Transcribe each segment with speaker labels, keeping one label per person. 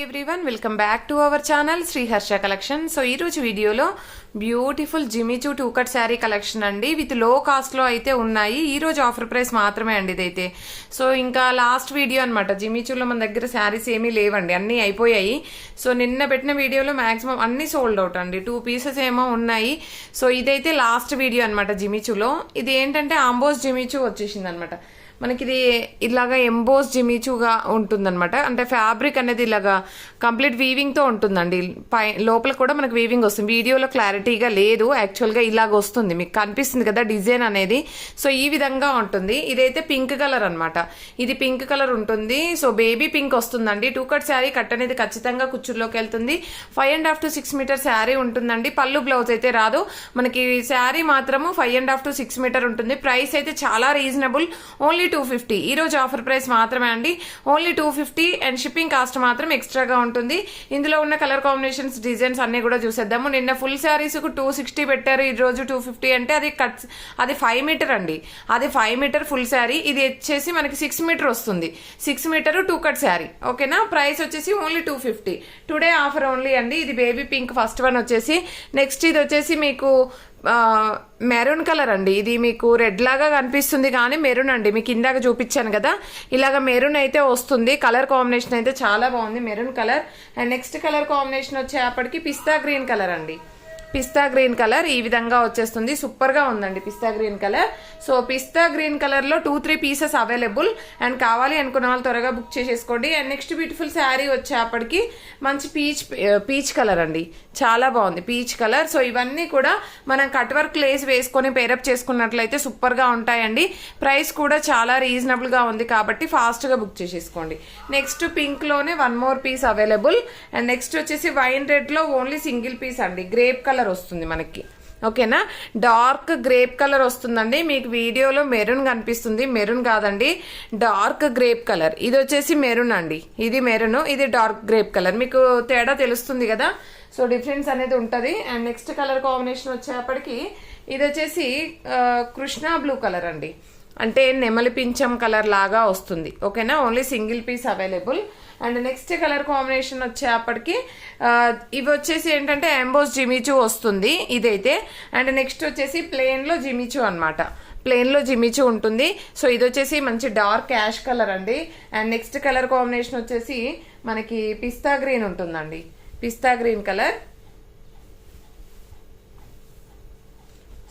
Speaker 1: Everyone welcome back to our channel Shri Harsha collection. So ఈ రోజు వీడియోలో beautiful Jimmy Choo 2 cut sari collection అండి. విత్ లో కాస్ట్ లో అయితే ఉన్నాయి. ఈ రోజు ఆఫర్ ప్రైస్ మాత్రమే అండి ఇదైతే. సో ఇంకా లాస్ట్ వీడియో అనమాట. జిమిచూలో మన దగ్గర శారీస్ ఏమీ లేవండి, అన్నీ అయిపోయాయి. సో నిన్న పెట్టిన వీడియోలో మాక్సిమం అన్ని సోల్డ్ అవుట్ అండి. 2 పీసెస్ ఏమో ఉన్నాయి. సో ఇదైతే లాస్ట్ వీడియో అనమాట జిమిచూలో. ఇది ఏంటంటే ఆంబోస్ జిమిచూ వచ్చేసింది అనమాట. మనకి ఇది ఇలాగా ఎంబోస్ జిమిచూగా ఉంటుందన్నమాట. అంటే ఫ్యాబ్రిక్ అనేది ఇలాగా కంప్లీట్ వీవింగ్తో ఉంటుందండి. లోపల కూడా మనకు వీవింగ్ వస్తుంది. వీడియోలో క్లారిటీగా లేదు, యాక్చువల్గా ఇలాగ వస్తుంది, మీకు కనిపిస్తుంది కదా డిజైన్ అనేది. సో ఈ విధంగా ఉంటుంది. ఇదైతే పింక్ కలర్ అనమాట. ఇది పింక్ కలర్ ఉంటుంది. సో బేబీ పింక్ వస్తుందండి. 2 కట్ శారీ. కట్ అనేది ఖచ్చితంగా కుచ్చుల్లోకి వెళ్తుంది. 5.5 to 6 మీటర్ శారీ ఉంటుందండి. పళ్ళు బ్లౌజ్ అయితే రాదు. మనకి శారీ మాత్రము 5.5 to 6 మీటర్ ఉంటుంది. ప్రైస్ అయితే చాలా రీజనబుల్, ఓన్లీ 250. ఈ రోజు ఆఫర్ ప్రైస్ మాత్రమే అండి, ఓన్లీ 250. అండ్ షిప్పింగ్ కాస్ట్ మాత్రం ఎక్స్ట్రాగా ఉంటుంది. ఇందులో ఉన్న కలర్ కాంబినేషన్స్, డిజైన్స్ అన్ని కూడా చూసేద్దాము. నిన్న ఫుల్ శారీస్ కు 260 పెట్టారు, ఈ రోజు 250. అంటే అది 5 మీటర్ అండి. అది 5 మీటర్ ఫుల్ శారీ. ఇది వచ్చేసి మనకి 6 మీటర్ వస్తుంది. 6 మీటర్ 2 కట్ శారీ. ఓకేనా. ప్రైస్ వచ్చేసి ఓన్లీ 250. టుడే ఆఫర్ ఓన్లీ అండి. ఇది బేబీ పింక్ ఫస్ట్ వన్ వచ్చేసి. నెక్స్ట్ ఇది వచ్చేసి మీకు మెరూన్ కలర్ అండి. ఇది మీకు రెడ్ లాగా కనిపిస్తుంది కానీ మెరూన్ అండి. మీకు ఇందాక చూపించాను కదా, ఇలాగ మెరూన్ అయితే వస్తుంది. కలర్ కాంబినేషన్ అయితే చాలా బాగుంది, maroon colour. And next colour combination వచ్చేపటికి పిస్తా గ్రీన్ కలర్ అండి. పిస్తా గ్రీన్ కలర్ ఈ విధంగా వచ్చేస్తుంది. సూపర్ గా ఉందండి పిస్తా గ్రీన్ కలర్. సో పిస్తా గ్రీన్ కలర్ లో 2-3 పీసెస్ అవైలబుల్. అండ్ కావాలి అనుకున్న వాళ్ళు త్వరగా బుక్ చేసేసుకోండి. అండ్ నెక్స్ట్ బ్యూటిఫుల్ శారీ వచ్చేపటికి మంచి పీచ్ కలర్ అండి. చాలా బాగుంది పీచ్ కలర్. సో ఇవన్నీ కూడా మనం కట్ వర్క్ లేస్ వేసుకొని పేరప్ చేసుకున్నట్లయితే సూపర్ గా ఉంటాయండి. ప్రైస్ కూడా చాలా రీజనబుల్ గా ఉంది కాబట్టి ఫాస్ట్ గా బుక్ చేసేసుకోండి. నెక్స్ట్ పింక్ లోనే 1 more piece available. And next వచ్చేసి వైన్ రెడ్ లో ఓన్లీ సింగిల్ పీస్ అండి. గ్రేప్ కలర్ వస్తుంది మనకి. ఓకేనా. డార్క్ గ్రేప్ కలర్ వస్తుందండి. మీకు వీడియోలో మెరూన్ కనిపిస్తుంది, మెరూన్ కాదండి, డార్క్ గ్రేప్ కలర్. ఇది వచ్చేసి మెరూన్ అండి. ఇది మెరూన్, ఇది డార్క్ గ్రేప్ కలర్. మీకు తేడా తెలుస్తుంది కదా. సో డిఫరెన్స్ అనేది ఉంటుంది. అండ్ నెక్స్ట్ కలర్ కాంబినేషన్ వచ్చేప్పటికి ఇది వచ్చేసి కృష్ణ బ్లూ కలర్ అండి. అంటే నెమలి పింఛం కలర్ లాగా వస్తుంది. ఓకేనా. Only single piece available. And next colour combination వచ్చేప్పటికి ఇవి వచ్చేసి ఏంటంటే ఎంబోస్ జిమిచూ వస్తుంది ఇదైతే. అండ్ నెక్స్ట్ వచ్చేసి ప్లెయిన్ లో జిమిచూ అనమాట. ప్లెయిన్ లో జిమిచూ ఉంటుంది. సో ఇది వచ్చేసి మంచి డార్క్ యాష్ కలర్ అండి. అండ్ నెక్స్ట్ కలర్ కాంబినేషన్ వచ్చేసి మనకి పిస్తా గ్రీన్ ఉంటుందండి. పిస్తా గ్రీన్ కలర్,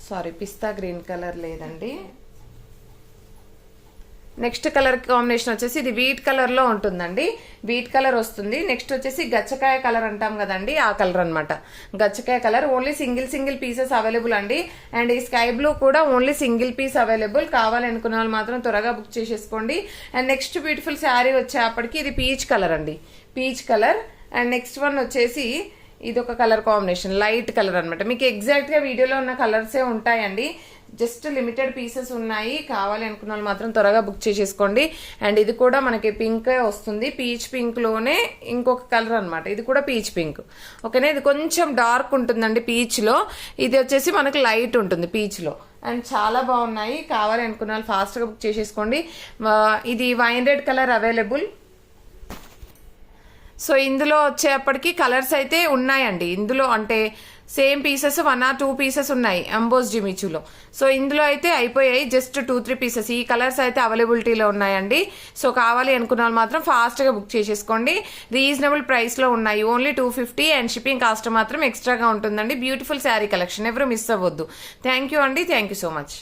Speaker 1: సారీ పిస్తా గ్రీన్ కలర్ లేదండి. నెక్స్ట్ కలర్ కాంబినేషన్ వచ్చేసి ఇది వీట్ కలర్ లో ఉంటుందండి. వీట్ కలర్ వస్తుంది. నెక్స్ట్ వచ్చేసి గచ్చకాయ కలర్ అంటాం కదండి, ఆ కలర్ అనమాట. గచ్చకాయ colour. Only single pieces available అండి. అండ్ ఈ స్కై బ్లూ కూడా ఓన్లీ సింగిల్ పీస్ అవైలబుల్. కావాలనుకున్న వాళ్ళు మాత్రం త్వరగా బుక్ చేసేసుకోండి. అండ్ నెక్స్ట్ బ్యూటిఫుల్ శారీ వచ్చేప్పటికి ఇది పీచ్ కలర్ అండి. Peach colour. And next one వచ్చేసి ఇది ఒక కలర్ కాంబినేషన్, లైట్ కలర్ అనమాట. మీకు ఎగ్జాక్ట్ గా వీడియోలో ఉన్న కలర్సే ఉంటాయండి. జస్ట్ లిమిటెడ్ పీసెస్ ఉన్నాయి. కావాలి అనుకున్న వాళ్ళు మాత్రం త్వరగా బుక్ చేసేసుకోండి. అండ్ ఇది కూడా మనకి పింక్ వస్తుంది. పీచ్ పింక్ లోనే ఇంకొక కలర్ అనమాట. ఇది కూడా పీచ్ పింక్. ఓకేనా. ఇది కొంచెం డార్క్ ఉంటుందండి పీచ్ లో. ఇది వచ్చేసి మనకి లైట్ ఉంటుంది పీచ్ లో. అండ్ చాలా బాగున్నాయి. కావాలి అనుకున్న వాళ్ళు ఫాస్ట్ గా బుక్ చేసేసుకోండి. ఇది wine red colour available. So ఇందులో వచ్చేప్పటికి కలర్స్ అయితే ఉన్నాయండి. ఇందులో అంటే సేమ్ పీసెస్ 1 or 2 పీసెస్ ఉన్నాయి ఎంబోస్ జిమిచూలో. సో ఇందులో అయితే అయిపోయాయి. Just 2-3 pieces. ఈ కలర్స్ అయితే అవైలబిలిటీలో ఉన్నాయండి. సో కావాలి అనుకున్న వాళ్ళు మాత్రం ఫాస్ట్ గా బుక్ చేసేసుకోండి. రీజనబుల్ ప్రైస్ లో ఉన్నాయి. ఓన్లీ 250. అండ్ షిప్పింగ్ కాస్ట్ మాత్రం ఎక్స్ట్రాగా ఉంటుందండి. బ్యూటిఫుల్ శారీ కలెక్షన్, ఎవరు మిస్ అవ్వద్దు. థ్యాంక్ యూ అండి. Thank you so much.